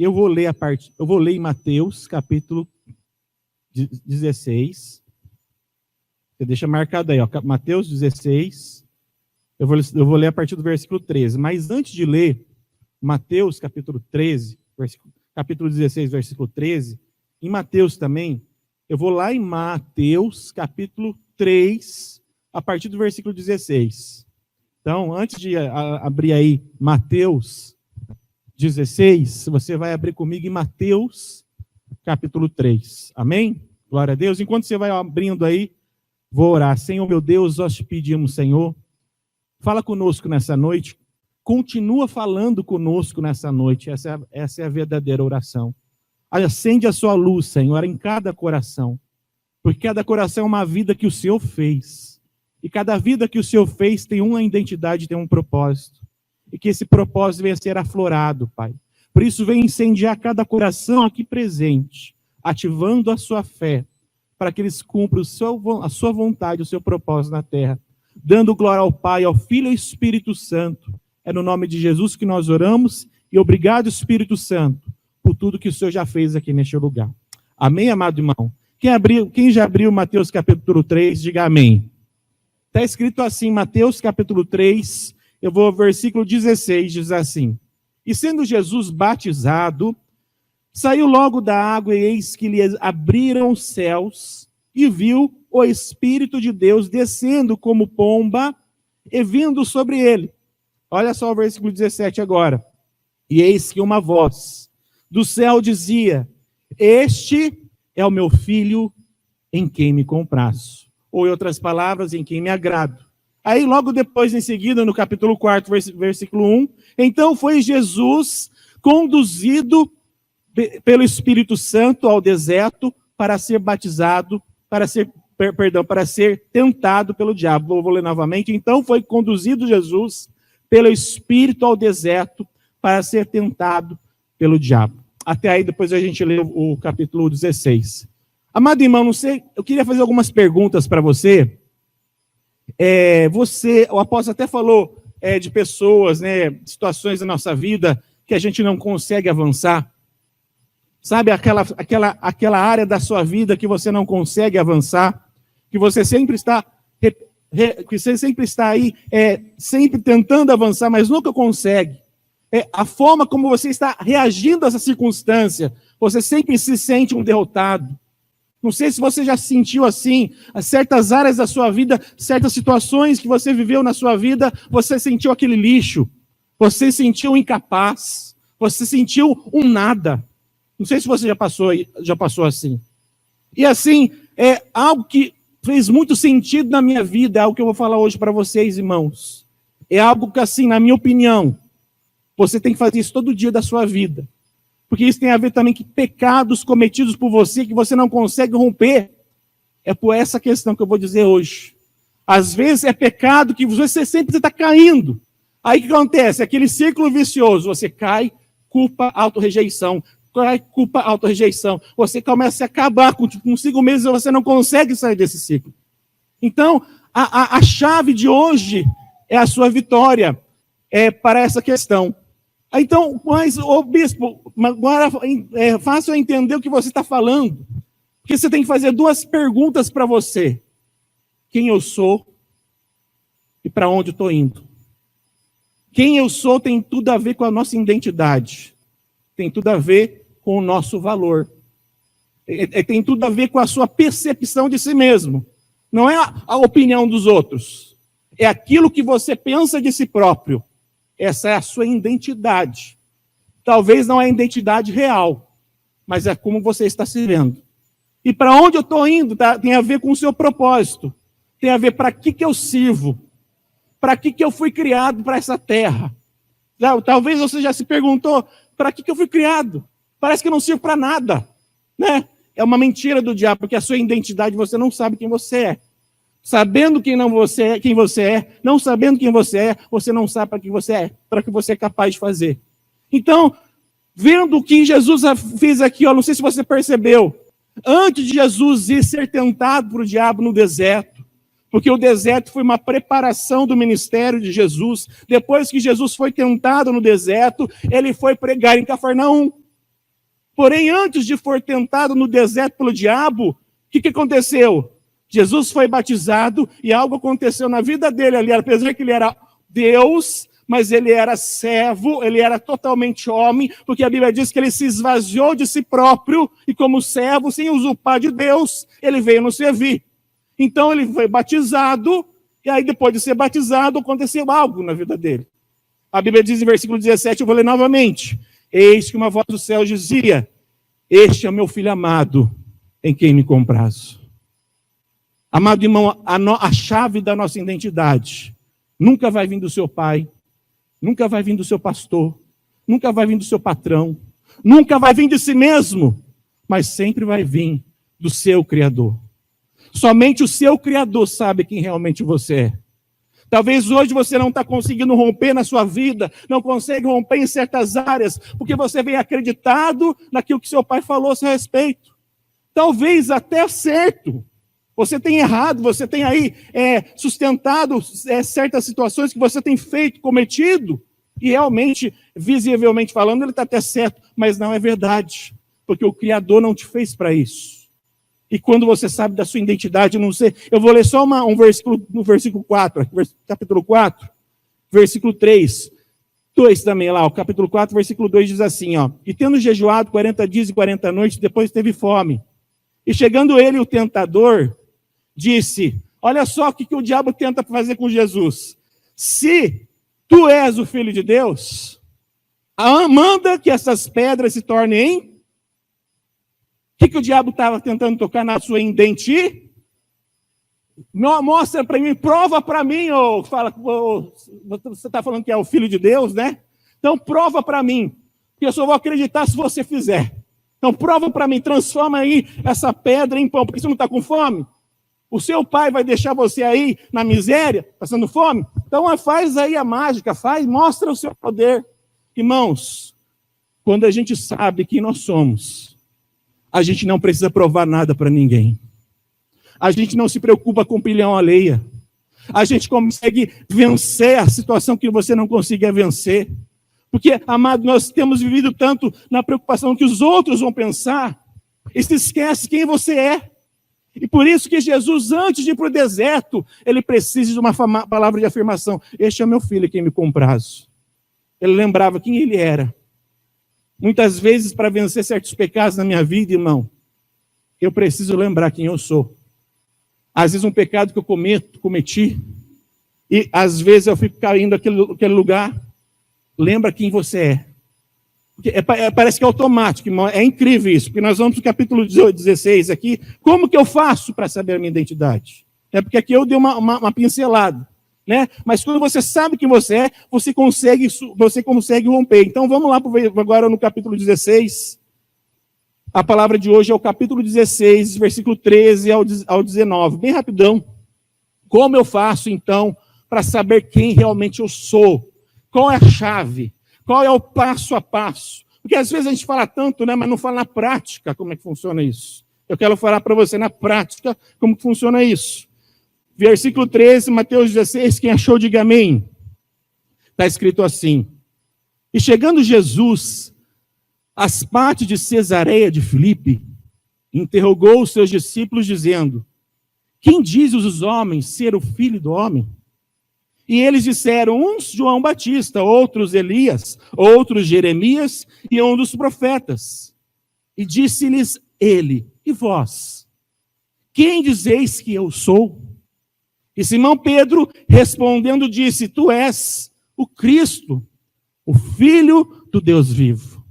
eu vou ler em Mateus, capítulo 16. Você deixa marcado aí, ó, Mateus 16. Eu vou ler a partir do versículo 13. Mas antes de ler Mateus, capítulo 13, capítulo 16, versículo 13, em Mateus também, eu vou lá em Mateus, capítulo 3, a partir do versículo 16. Então, antes de abrir aí Mateus 16, você vai abrir comigo em Mateus, capítulo 3. Amém? Glória a Deus. Enquanto você vai abrindo aí, vou orar. Senhor, meu Deus, nós te pedimos, Senhor, fala conosco nessa noite. Continua falando conosco nessa noite. Essa é a verdadeira oração. Acende a sua luz, Senhor, em cada coração. Porque cada coração é uma vida que o Senhor fez. E cada vida que o Senhor fez tem uma identidade, tem um propósito. E que esse propósito venha a ser aflorado, Pai. Por isso, vem incendiar cada coração aqui presente, ativando a sua fé, para que eles cumpram a sua vontade, o seu propósito na terra. Dando glória ao Pai, ao Filho e ao Espírito Santo. É no nome de Jesus que nós oramos. E obrigado, Espírito Santo, por tudo que o Senhor já fez aqui neste lugar. Amém, amado irmão? Quem já abriu Mateus capítulo 3, diga amém. Está escrito assim, Mateus capítulo 3, eu vou ao versículo 16, diz assim: E sendo Jesus batizado, saiu logo da água, e eis que lhe abriram os céus, e viu o Espírito de Deus descendo como pomba, e vindo sobre ele. Olha só o versículo 17 agora. E eis que uma voz do céu dizia: Este é o meu filho em quem me comprazo. Ou em outras palavras, em quem me agrado. Aí logo depois, em seguida, no capítulo 4, versículo 1, então foi Jesus conduzido pelo Espírito Santo ao deserto para ser batizado, para ser tentado pelo diabo. Vou ler novamente. Então foi conduzido Jesus pelo Espírito ao deserto para ser tentado pelo diabo. Até aí depois a gente lê o capítulo 16. Amado irmão, não sei, eu queria fazer algumas perguntas para você. O apóstolo até falou de pessoas, né, situações da nossa vida que a gente não consegue avançar. Sabe aquela área da sua vida que você não consegue avançar, que você sempre está aí, sempre tentando avançar, mas nunca consegue. A forma como você está reagindo a essa circunstância, você sempre se sente um derrotado. Não sei se você já se sentiu assim, certas áreas da sua vida, certas situações que você viveu na sua vida, você sentiu aquele lixo, você sentiu incapaz, você sentiu um nada. Não sei se você já passou assim. E assim, é algo que fez muito sentido na minha vida, é algo que eu vou falar hoje para vocês, irmãos. É algo que, assim, na minha opinião, você tem que fazer isso todo dia da sua vida. Porque isso tem a ver também com pecados cometidos por você, que você não consegue romper. É por essa questão que eu vou dizer hoje. Às vezes é pecado que você sempre está caindo. Aí o que acontece? Aquele círculo vicioso. Você cai, culpa, autorrejeição. Cai, culpa, autorrejeição. Você começa a acabar consigo mesmo e você não consegue sair desse ciclo. Então, a chave de hoje é a sua vitória para essa questão. Então, mas, bispo, agora é fácil entender o que você está falando. Porque você tem que fazer duas perguntas para você. Quem eu sou e para onde eu estou indo. Quem eu sou tem tudo a ver com a nossa identidade. Tem tudo a ver com o nosso valor. Tem tudo a ver com a sua percepção de si mesmo. Não é a opinião dos outros. É aquilo que você pensa de si próprio. Essa é a sua identidade. Talvez não é a identidade real, mas é como você está se vendo. E para onde eu estou indo tem a ver com o seu propósito. Tem a ver para que eu sirvo. Para que eu fui criado para essa terra. Talvez você já se perguntou, para que eu fui criado? Parece que eu não sirvo para nada. Né? É uma mentira do diabo, porque a sua identidade você não sabe quem você é. Sabendo quem você é, não sabendo quem você não sabe para que você é capaz de fazer. Então, vendo o que Jesus fez aqui, não sei se você percebeu, antes de Jesus ir ser tentado por o diabo no deserto, porque o deserto foi uma preparação do ministério de Jesus, depois que Jesus foi tentado no deserto, ele foi pregar em Cafarnaum. Porém, antes de for tentado no deserto pelo diabo, o que aconteceu? Jesus foi batizado e algo aconteceu na vida dele ali, apesar que ele era Deus, mas ele era servo, ele era totalmente homem, porque a Bíblia diz que ele se esvaziou de si próprio e como servo, sem usurpar de Deus, ele veio nos servir. Então ele foi batizado, e aí depois de ser batizado, aconteceu algo na vida dele. A Bíblia diz em versículo 17, eu vou ler novamente. Eis que uma voz do céu dizia, este é o meu filho amado, em quem me comprazo. Amado irmão, a chave da nossa identidade nunca vai vir do seu pai, nunca vai vir do seu pastor, nunca vai vir do seu patrão, nunca vai vir de si mesmo, mas sempre vai vir do seu Criador. Somente o seu Criador sabe quem realmente você é. Talvez hoje você não está conseguindo romper na sua vida, não consegue romper em certas áreas, porque você vem acreditado naquilo que seu pai falou a seu respeito. Talvez até certo. Você tem errado, você tem aí sustentado certas situações que você tem feito, cometido, e realmente, visivelmente falando, ele está até certo, mas não é verdade, porque o Criador não te fez para isso. E quando você sabe da sua identidade, não sei, eu vou ler só um versículo, no versículo 4, capítulo 4, versículo 3, 2 também lá, o capítulo 4, versículo 2 diz assim, ó, e tendo jejuado 40 dias e 40 noites, depois teve fome. E chegando ele, o tentador, disse, olha só o que o diabo tenta fazer com Jesus. Se tu és o Filho de Deus, manda que essas pedras se tornem em... O que o diabo estava tentando tocar na sua identidade? Mostra para mim, prova para mim, ou fala, você está falando que é o Filho de Deus, né? Então prova para mim, que eu só vou acreditar se você fizer. Então prova para mim, transforma aí essa pedra em pão, porque você não está com fome? O seu pai vai deixar você aí na miséria, passando fome? Então faz aí a mágica, mostra o seu poder. Irmãos, quando a gente sabe quem nós somos, a gente não precisa provar nada para ninguém. A gente não se preocupa com opinião alheia. A gente consegue vencer a situação que você não consiga vencer. Porque, amado, nós temos vivido tanto na preocupação que os outros vão pensar, e se esquece quem você é. E por isso que Jesus, antes de ir para o deserto, ele precisa de uma palavra de afirmação. Este é meu filho, quem me comprazo. Ele lembrava quem ele era. Muitas vezes, para vencer certos pecados na minha vida, irmão, eu preciso lembrar quem eu sou. Às vezes um pecado que eu cometi, e às vezes eu fico caindo naquele lugar, lembra quem você é. Parece que é automático, irmão. É incrível isso, porque nós vamos para o capítulo 16 aqui. Como que eu faço para saber a minha identidade? É porque aqui eu dei uma pincelada, né? Mas quando você sabe quem você é, você consegue romper. Então vamos lá agora no capítulo 16. A palavra de hoje é o capítulo 16, versículo 13 ao 19. Bem rapidão. Como eu faço, então, para saber quem realmente eu sou? Qual é a chave? Qual é o passo a passo? Porque às vezes a gente fala tanto, né, mas não fala na prática como é que funciona isso. Eu quero falar para você na prática como que funciona isso. Versículo 13, Mateus 16, quem achou, diga amém. Está escrito assim. E chegando Jesus às partes de Cesareia de Filipe, interrogou os seus discípulos, dizendo, quem diz os homens ser o Filho do Homem? E eles disseram, uns João Batista, outros Elias, outros Jeremias e um dos profetas. E disse-lhes ele, e vós? Quem dizeis que eu sou? E Simão Pedro, respondendo, disse, tu és o Cristo, o Filho do Deus vivo.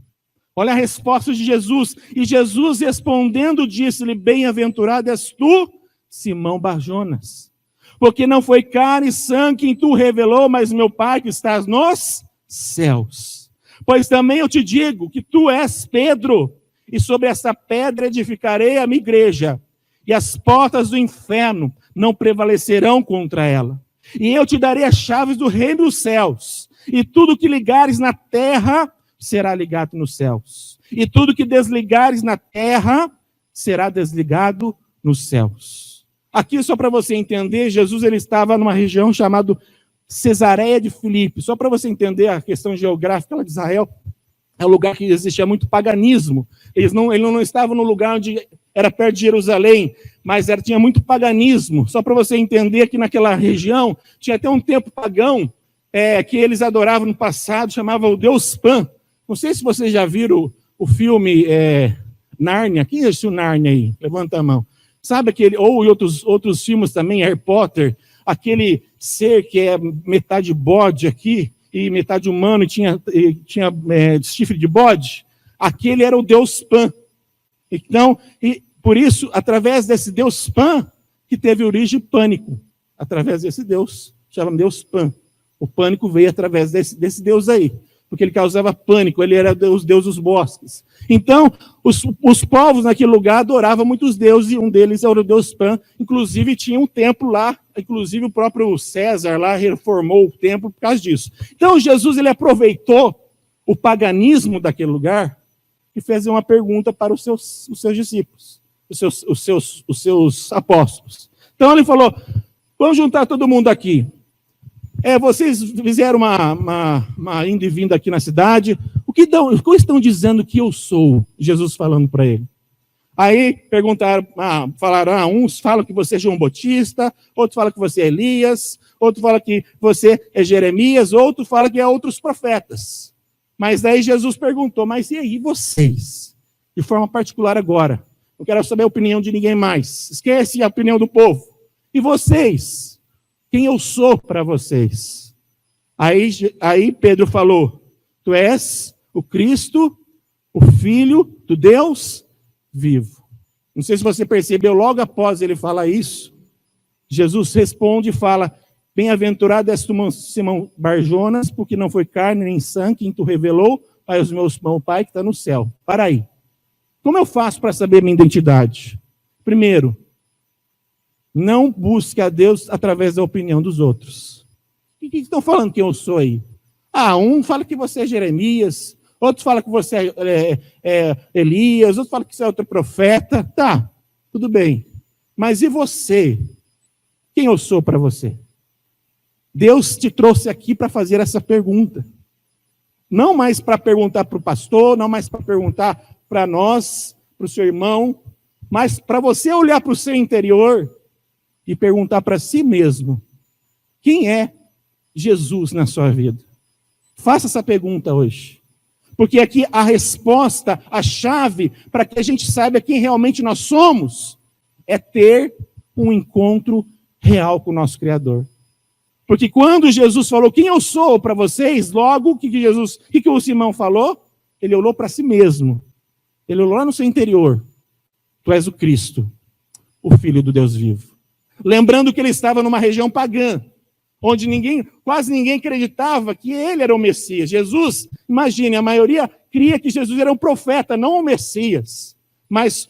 Olha a resposta de Jesus. E Jesus respondendo, disse-lhe, bem-aventurado és tu, Simão Barjonas. Porque não foi carne e sangue quem tu revelou, mas meu Pai que estás nos céus. Pois também eu te digo que tu és Pedro, e sobre essa pedra edificarei a minha igreja, e as portas do inferno não prevalecerão contra ela. E eu te darei as chaves do reino dos céus, e tudo que ligares na terra será ligado nos céus, e tudo que desligares na terra será desligado nos céus. Aqui, só para você entender, Jesus ele estava numa região chamada Cesareia de Filipe. Só para você entender a questão geográfica de Israel, é um lugar que existia muito paganismo. Ele não estava no lugar onde era perto de Jerusalém, mas tinha muito paganismo. Só para você entender que naquela região tinha até um templo pagão que eles adoravam no passado, chamava o Deus Pan. Não sei se vocês já viram o filme Nárnia. Quem assistiu Nárnia aí? Levanta a mão. Sabe aquele, ou em outros filmes também, Harry Potter, aquele ser que é metade bode aqui, e metade humano, e tinha chifre de bode, aquele era o Deus Pan. Então, e por isso, através desse Deus Pan, que teve origem pânico. Através desse Deus, chama Deus Pan. O pânico veio através desse Deus aí, porque ele causava pânico, ele era Deus dos bosques. Então, os povos naquele lugar adoravam muitos deuses, e um deles era o Deus Pan. Inclusive, tinha um templo lá, inclusive o próprio César lá reformou o templo por causa disso. Então, Jesus ele aproveitou o paganismo daquele lugar e fez uma pergunta para os seus discípulos, os seus apóstolos. Então, ele falou, vamos juntar todo mundo aqui. Vocês fizeram uma ida e vinda aqui na cidade. O que estão dizendo que eu sou? Jesus falando para ele. Aí perguntaram, falaram, uns falam que você é João Batista, outros falam que você é Elias, outros falam que você é Jeremias, outros falam que é outros profetas. Mas daí Jesus perguntou, mas e aí vocês? De forma particular agora. Não quero saber a opinião de ninguém mais. Esquece a opinião do povo. E vocês? Quem eu sou para vocês? Aí Pedro falou, tu és o Cristo, o Filho do Deus vivo. Não sei se você percebeu, logo após ele falar isso, Jesus responde e fala, bem-aventurado és tu, Simão Barjonas, porque não foi carne nem sangue quem tu revelou, mas meu Pai que está no céu. Para aí. Como eu faço para saber minha identidade? Primeiro, não busque a Deus através da opinião dos outros. O que estão falando que eu sou aí? Um fala que você é Jeremias, outro fala que você é Elias, outro fala que você é outro profeta. Tá, tudo bem. Mas e você? Quem eu sou para você? Deus te trouxe aqui para fazer essa pergunta. Não mais para perguntar para o pastor, não mais para perguntar para nós, para o seu irmão, mas para você olhar para o seu interior e perguntar para si mesmo, quem é Jesus na sua vida? Faça essa pergunta hoje. Porque aqui a resposta, a chave para que a gente saiba quem realmente nós somos, é ter um encontro real com o nosso Criador. Porque quando Jesus falou, quem eu sou para vocês, logo, o que o Simão falou? Ele olhou para si mesmo. Ele olhou lá no seu interior. Tu és o Cristo, o Filho do Deus vivo. Lembrando que ele estava numa região pagã, onde quase ninguém acreditava que ele era o Messias. Jesus, imagine, a maioria cria que Jesus era um profeta, não o Messias. Mas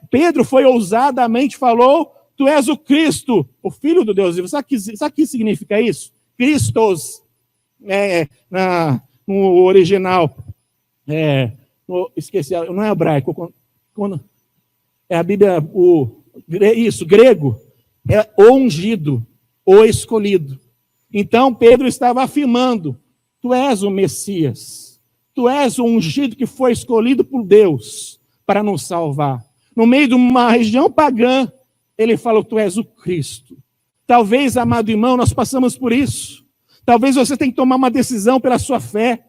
Pedro foi ousadamente falou, tu és o Cristo, o Filho do Deus vivo. Sabe o que significa isso? Cristos, no original, esqueci, não é hebraico, a Bíblia, grego, é o ungido, o escolhido. Então Pedro estava afirmando, tu és o Messias, tu és o ungido que foi escolhido por Deus para nos salvar. No meio de uma região pagã, ele falou, tu és o Cristo. Talvez, amado irmão, nós passamos por isso. Talvez você tenha que tomar uma decisão pela sua fé.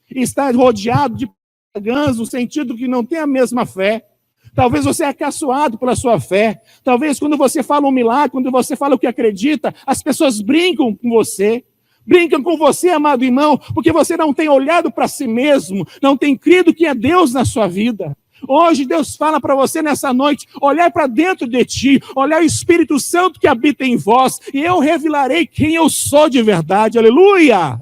E estar rodeado de pagãos, no sentido que não tem a mesma fé. Talvez você é acaçoado pela sua fé. Talvez quando você fala um milagre, quando você fala o que acredita, as pessoas brincam com você. Brincam com você, amado irmão, porque você não tem olhado para si mesmo, não tem crido que é Deus na sua vida. Hoje Deus fala para você nessa noite, olhar para dentro de ti, olhar o Espírito Santo que habita em vós, e eu revelarei quem eu sou de verdade, aleluia!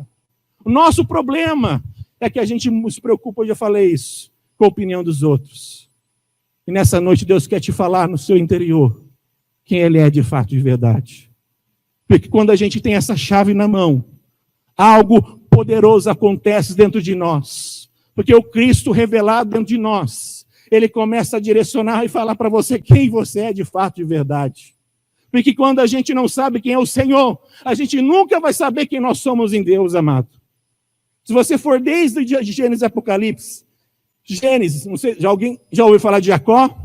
O nosso problema é que a gente se preocupa, eu já falei isso, com a opinião dos outros. E nessa noite Deus quer te falar no seu interior, quem Ele é de fato, de verdade. Porque quando a gente tem essa chave na mão, algo poderoso acontece dentro de nós. Porque o Cristo revelado dentro de nós, Ele começa a direcionar e falar para você quem você é de fato, de verdade. Porque quando a gente não sabe quem é o Senhor, a gente nunca vai saber quem nós somos em Deus, amado. Se você for desde o dia de Gênesis e Apocalipse, Gênesis, não sei, alguém já ouviu falar de Jacó?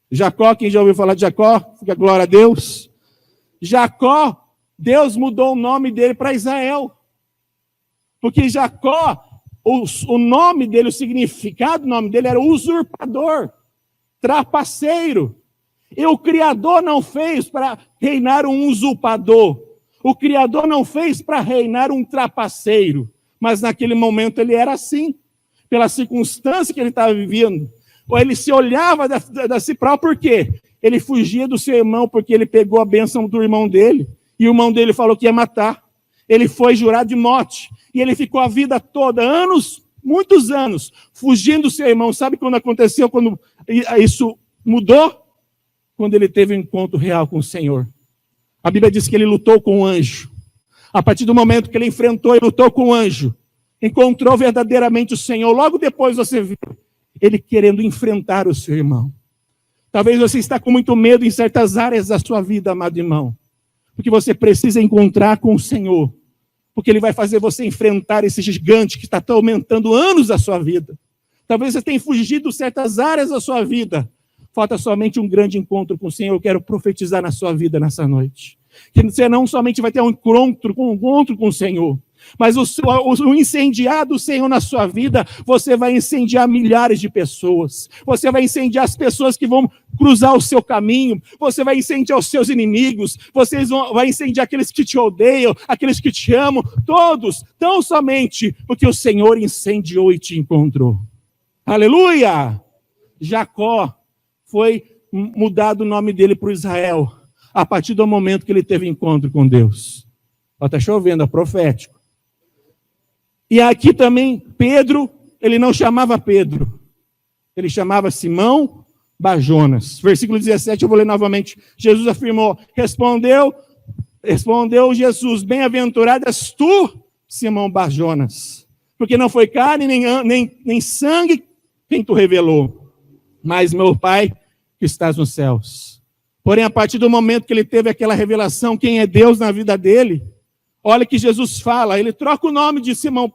Jacó, quem já ouviu falar de Jacó? Fica glória a Deus. Jacó, Deus mudou o nome dele para Israel. Porque Jacó, o nome dele, o significado do nome dele era usurpador, trapaceiro. E o Criador não fez para reinar um usurpador. O Criador não fez para reinar um trapaceiro. Mas naquele momento ele era assim, pela circunstância que ele estava vivendo. Ou ele se olhava da si próprio, por quê? Ele fugia do seu irmão porque ele pegou a bênção do irmão dele. E o irmão dele falou que ia matar. Ele foi jurado de morte. E ele ficou a vida toda, anos, muitos anos, fugindo do seu irmão. Sabe quando aconteceu, quando isso mudou? Quando ele teve um encontro real com o Senhor. A Bíblia diz que ele lutou com o anjo. A partir do momento que ele enfrentou e lutou com o anjo, encontrou verdadeiramente o Senhor. Logo depois você viu ele querendo enfrentar o seu irmão. Talvez você está com muito medo em certas áreas da sua vida, amado irmão. Porque você precisa encontrar com o Senhor. Porque ele vai fazer você enfrentar esse gigante que está atormentando anos da sua vida. Talvez você tenha fugido de certas áreas da sua vida. Falta somente um grande encontro com o Senhor. Eu quero profetizar na sua vida nessa noite. Que você não somente vai ter um encontro com o Senhor, mas o incendiar do Senhor na sua vida, você vai incendiar milhares de pessoas. Você vai incendiar as pessoas que vão cruzar o seu caminho. Você vai incendiar os seus inimigos. Vai incendiar aqueles que te odeiam, aqueles que te amam. Todos, tão somente porque o Senhor incendiou e te encontrou. Aleluia! Jacó foi mudado o nome dele para Israel, a partir do momento que ele teve encontro com Deus. Está chovendo, é profético. E aqui também, Pedro, ele não chamava Pedro, ele chamava Simão Barjonas. Versículo 17, eu vou ler novamente. Jesus afirmou, respondeu Jesus, bem-aventurado és tu, Simão Barjonas, porque não foi carne nem sangue quem tu revelou, mas meu Pai que estás nos céus. Porém, a partir do momento que ele teve aquela revelação, quem é Deus na vida dele, olha que Jesus fala, ele troca o nome de Simão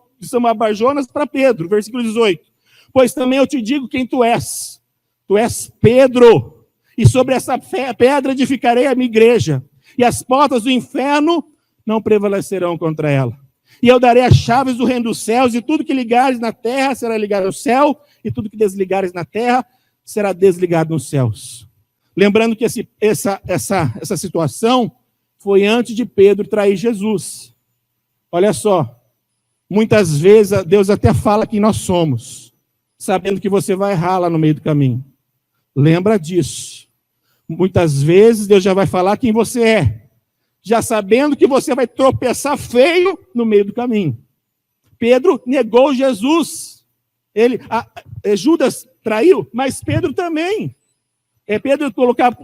Barjonas para Pedro, versículo 18. Pois também eu te digo quem tu és Pedro, e sobre essa pedra edificarei a minha igreja, e as portas do inferno não prevalecerão contra ela. E eu darei as chaves do reino dos céus, e tudo que ligares na terra será ligado ao céu, e tudo que desligares na terra será desligado nos céus. Lembrando que essa situação foi antes de Pedro trair Jesus. Olha só, muitas vezes Deus até fala quem nós somos, sabendo que você vai errar lá no meio do caminho. Lembra disso. Muitas vezes Deus já vai falar quem você é, já sabendo que você vai tropeçar feio no meio do caminho. Pedro negou Jesus. Judas traiu, mas Pedro também. Pedro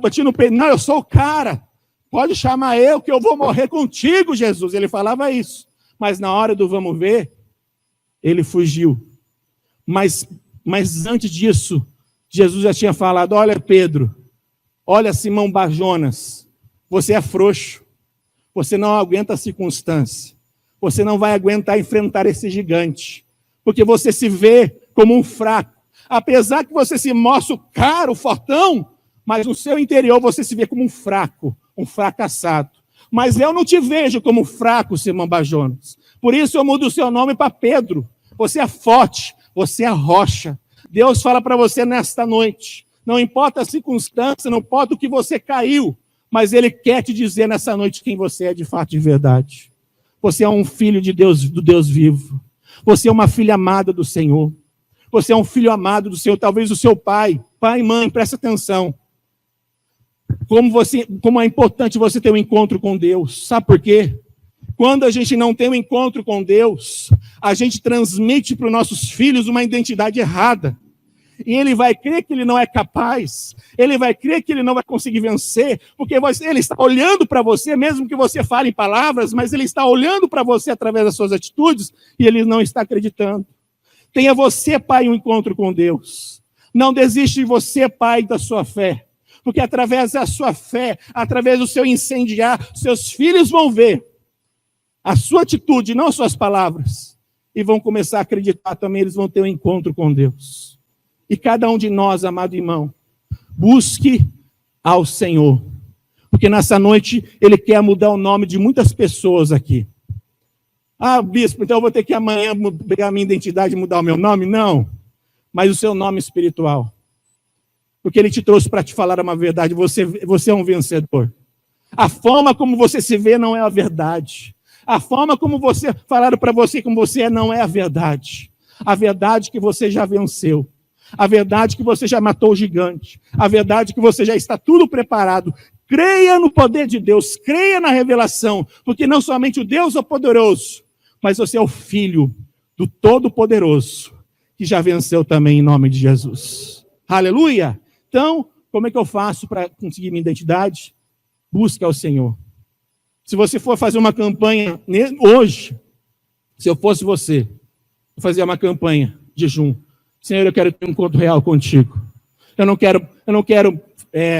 batia no peito, não, eu sou o cara, pode chamar eu que eu vou morrer contigo, Jesus. Ele falava isso, mas na hora do vamos ver, ele fugiu. Mas antes disso, Jesus já tinha falado, olha Pedro, olha Simão Barjonas, você é frouxo, você não aguenta a circunstância, você não vai aguentar enfrentar esse gigante, porque você se vê como um fraco, apesar que você se mostra o cara, o fortão, mas no seu interior você se vê como um fraco, um fracassado. Mas eu não te vejo como fraco, Simão Barjonas. Por isso eu mudo o seu nome para Pedro. Você é forte, você é rocha. Deus fala para você nesta noite. Não importa a circunstância, não importa o que você caiu, mas Ele quer te dizer nessa noite quem você é de fato, de verdade. Você é um filho de Deus, do Deus vivo. Você é uma filha amada do Senhor. Você é um filho amado do Senhor, talvez o seu pai e mãe, presta atenção. Como é importante você ter um encontro com Deus. Sabe por quê? Quando a gente não tem um encontro com Deus, a gente transmite para os nossos filhos uma identidade errada. E ele vai crer que ele não é capaz, ele vai crer que ele não vai conseguir vencer, porque ele está olhando para você, mesmo que você fale em palavras, mas ele está olhando para você através das suas atitudes, e ele não está acreditando. Tenha você, pai, um encontro com Deus. Não desiste de você, pai, da sua fé. Porque através da sua fé, através do seu incendiar, seus filhos vão ver a sua atitude, não as suas palavras. e vão começar a acreditar também, eles vão ter um encontro com Deus. E cada um de nós, amado irmão, busque ao Senhor, porque nessa noite Ele quer mudar o nome de muitas pessoas aqui. Ah, bispo, então eu vou ter que amanhã pegar a minha identidade e mudar o meu nome? Não, mas o seu nome espiritual. Porque Ele te trouxe para te falar uma verdade, você é um vencedor. A forma como você se vê não é a verdade. A forma como falaram para você como você é não é a verdade. A verdade é que você já venceu. A verdade é que você já matou o gigante. A verdade é que você já está tudo preparado. Creia no poder de Deus, creia na revelação, porque não somente o Deus é o poderoso, mas você é o filho do Todo-Poderoso, que já venceu também em nome de Jesus. Aleluia! Então, como é que eu faço para conseguir minha identidade? Busca ao Senhor. Se você for fazer uma campanha hoje, se eu fosse você, eu fazia uma campanha de jejum. Senhor, eu quero ter um encontro real contigo. Eu não quero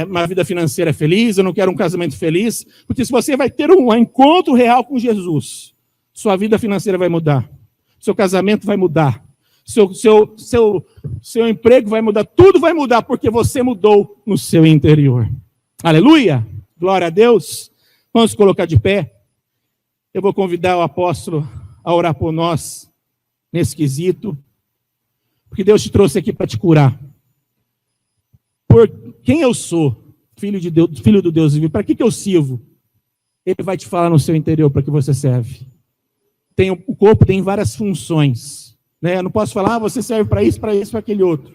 uma vida financeira feliz, eu não quero um casamento feliz, porque se você vai ter um encontro real com Jesus, sua vida financeira vai mudar, seu casamento vai mudar, seu emprego vai mudar, tudo vai mudar, porque você mudou no seu interior. Aleluia! Glória a Deus! Vamos colocar de pé. Eu vou convidar o apóstolo a orar por nós, nesse quesito, porque Deus te trouxe aqui para te curar. Por quem eu sou, filho de Deus, filho do Deus vivo, para que eu sirvo? Ele vai te falar no seu interior para que você serve. O corpo tem várias funções, né? Eu não posso falar, você serve para isso, para aquele outro.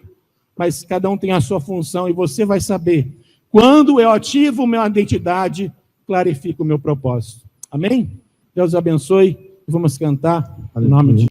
Mas cada um tem a sua função e você vai saber. Quando eu ativo minha identidade, clarifico o meu propósito. Amém? Deus abençoe. Vamos cantar em nome de